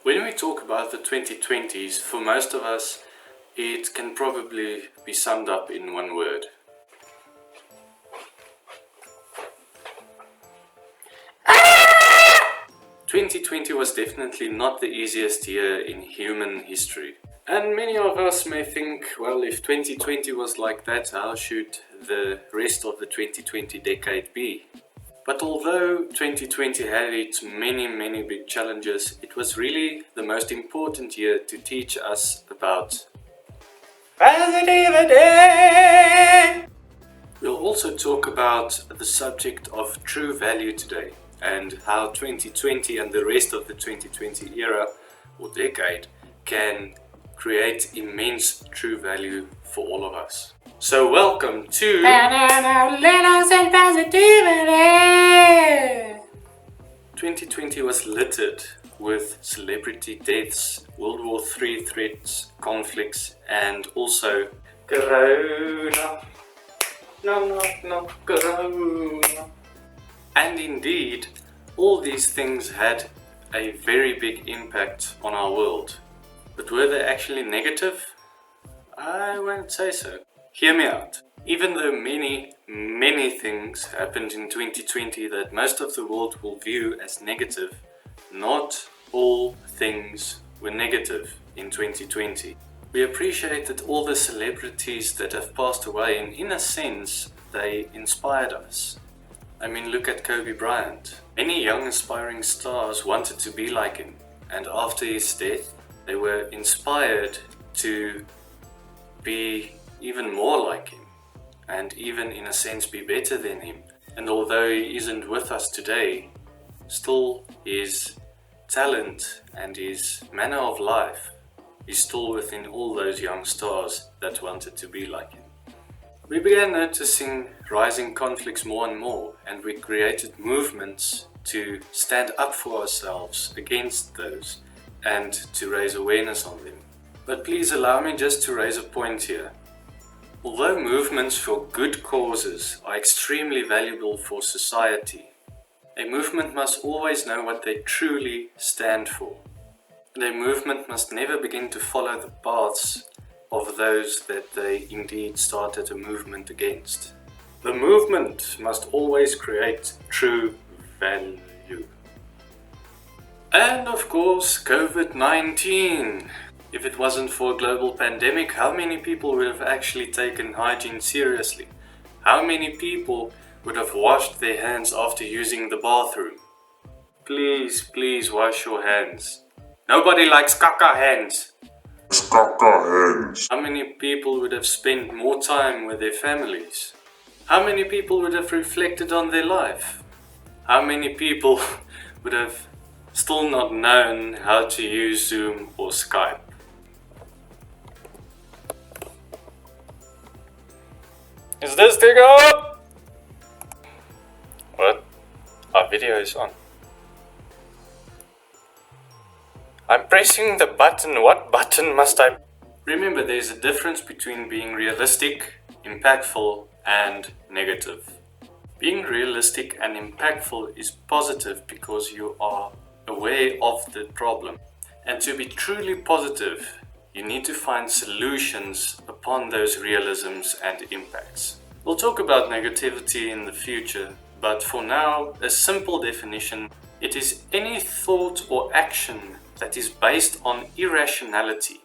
When we talk about the 2020s, for most of us, it can probably be summed up in one word. 2020 was definitely not the easiest year in human history. And many of us may think, well, if 2020 was like that, how should the rest of the 2020 decade be? But although 2020 had its many big challenges, it was really the most important year to teach us about positivity. We'll also talk about the subject of true value today and how 2020 and the rest of the 2020 era or decade can create immense true value for all of us. So welcome to Lennox and Positivity! 2020 was littered with celebrity deaths, World War III threats, conflicts, and also Corona. No, Corona. And indeed, all these things had a very big impact on our world. But were they actually negative? I won't say so. Hear me out. Even though many things happened in 2020 that most of the world will view as negative, not all things were negative in 2020. We appreciate that all the celebrities that have passed away, and in a sense, they inspired us. I mean, look at Kobe Bryant. Many young aspiring stars wanted to be like him, and after his death, they were inspired to be even more like him, and even in a sense be better than him. And although he isn't with us today, still his talent and his manner of life is still within all those young stars that wanted to be like him. We began noticing rising conflicts more and more, and we created movements to stand up for ourselves against those and to raise awareness on them. But please allow me just to raise a point here. Although movements for good causes are extremely valuable for society, a movement must always know what they truly stand for. And a movement must never begin to follow the paths of those that they indeed started a movement against. The movement must always create true value. And of course, COVID-19. If it wasn't for a global pandemic, how many people would have actually taken hygiene seriously? How many people would have washed their hands after using the bathroom? Please wash your hands. Nobody likes caca hands. How many people would have spent more time with their families? How many people would have reflected on their life? How many people would have still not known how to use Zoom or Skype? Is this thing up? What? Our video is on. I'm pressing the button. What button must I? Remember, there's a difference between being realistic, impactful, and negative. Being realistic and impactful is positive because you are aware of the problem. And to be truly positive, you need to find solutions upon those realisms and impacts. We'll talk about negativity in the future, but for now, a simple definition: it is any thought or action that is based on irrationality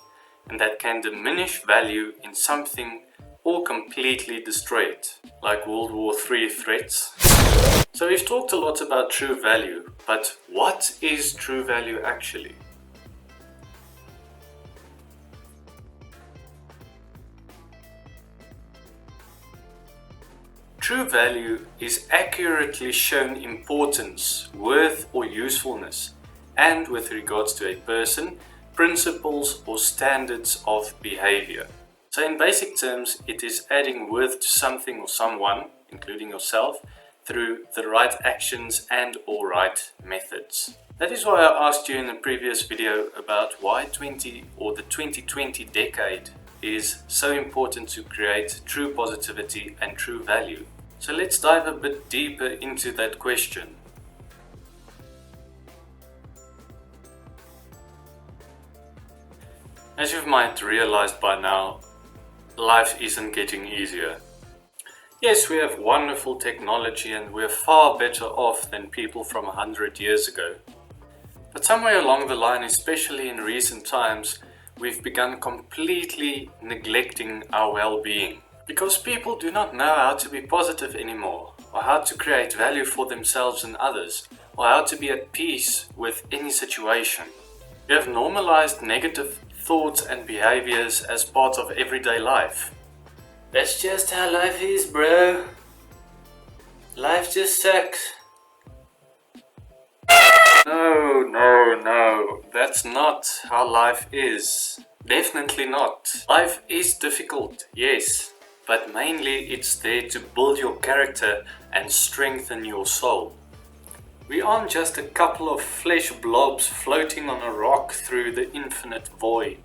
and that can diminish value in something or completely destroy it, like World War III threats. So we've talked a lot about true value, but what is true value actually? True value is accurately shown importance, worth or usefulness, and with regards to a person, principles or standards of behavior. So in basic terms, it is adding worth to something or someone, including yourself, through the right actions and or right methods. That is why I asked you in the previous video about why the 2020 decade is so important to create true positivity and true value. So let's dive a bit deeper into that question. As you might realized by now, life isn't getting easier. Yes, we have wonderful technology and we're far better off than people from 100 years ago. But somewhere along the line, especially in recent times, we've begun completely neglecting our well-being. Because people do not know how to be positive anymore, or how to create value for themselves and others, or how to be at peace with any situation. We have normalized negative thoughts and behaviors as part of everyday life. That's just how life is, bro. Life just sucks. No, that's not how life is. Definitely not. Life is difficult, yes, but mainly it's there to build your character and strengthen your soul. We aren't just a couple of flesh blobs floating on a rock through the infinite void.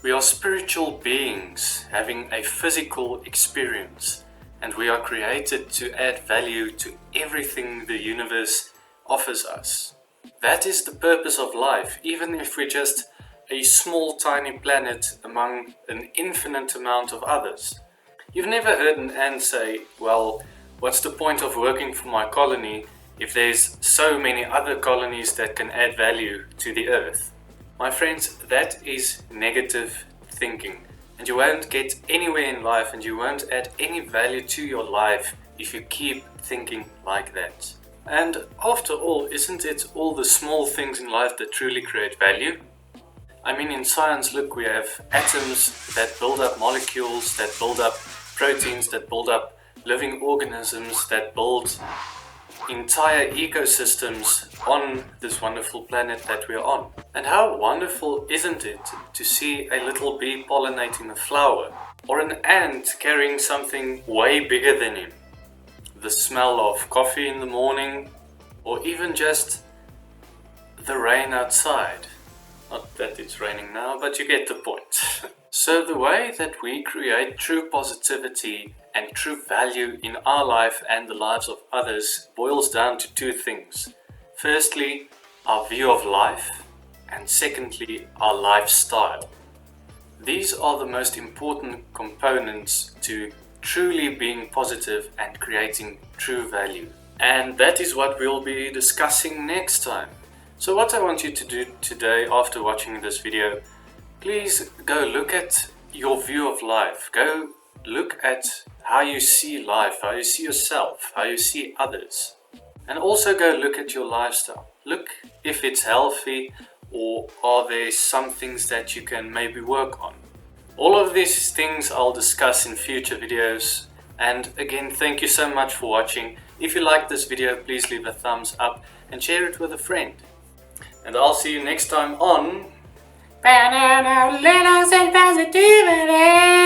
We are spiritual beings having a physical experience, and we are created to add value to everything the universe offers us. That is the purpose of life, even if we're just a small tiny planet among an infinite amount of others. You've never heard an ant say, well, what's the point of working for my colony if there's so many other colonies that can add value to the earth? My friends, that is negative thinking, and you won't get anywhere in life and you won't add any value to your life if you keep thinking like that. And after all, isn't it all the small things in life that truly create value? I mean, in science, look, we have atoms that build up molecules, that build up proteins, that build up living organisms, that build entire ecosystems on this wonderful planet that we're on. And how wonderful isn't it to see a little bee pollinating a flower, or an ant carrying something way bigger than him? The smell of coffee in the morning, or even just the rain outside. Not that it's raining now, but you get the point. So the way that we create true positivity and true value in our life and the lives of others boils down to two things. Firstly, our view of life, and secondly, our lifestyle. These are the most important components to truly being positive and creating true value. And that is what we'll be discussing next time. So what I want you to do today after watching this video, please go look at your view of life. Go look at how you see life, how you see yourself, how you see others. And also go look at your lifestyle. Look if it's healthy, or are there some things that you can maybe work on. All of these things I'll discuss in future videos. And again, thank you so much for watching. If you like this video, please leave a thumbs up and share it with a friend. And I'll see you next time on Lennox and positivity.